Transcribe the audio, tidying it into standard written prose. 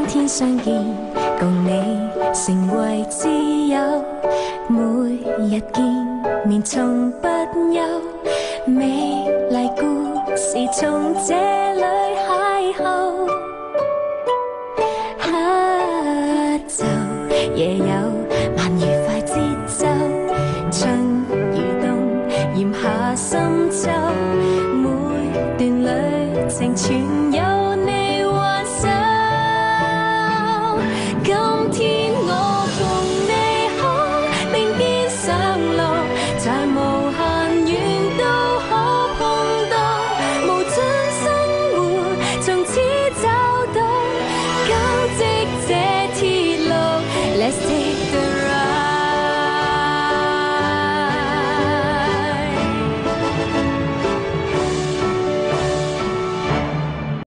天相見，共你成為摯友，每日見面從不休，美麗故事從這裏邂逅。黑晝夜有慢愉快節奏，春與冬炎夏深秋，每段旅程全有你挽手。今天我共你可並肩上路，在無限遠都可碰到，無盡生活從此找到，交織這鐵路。Let's take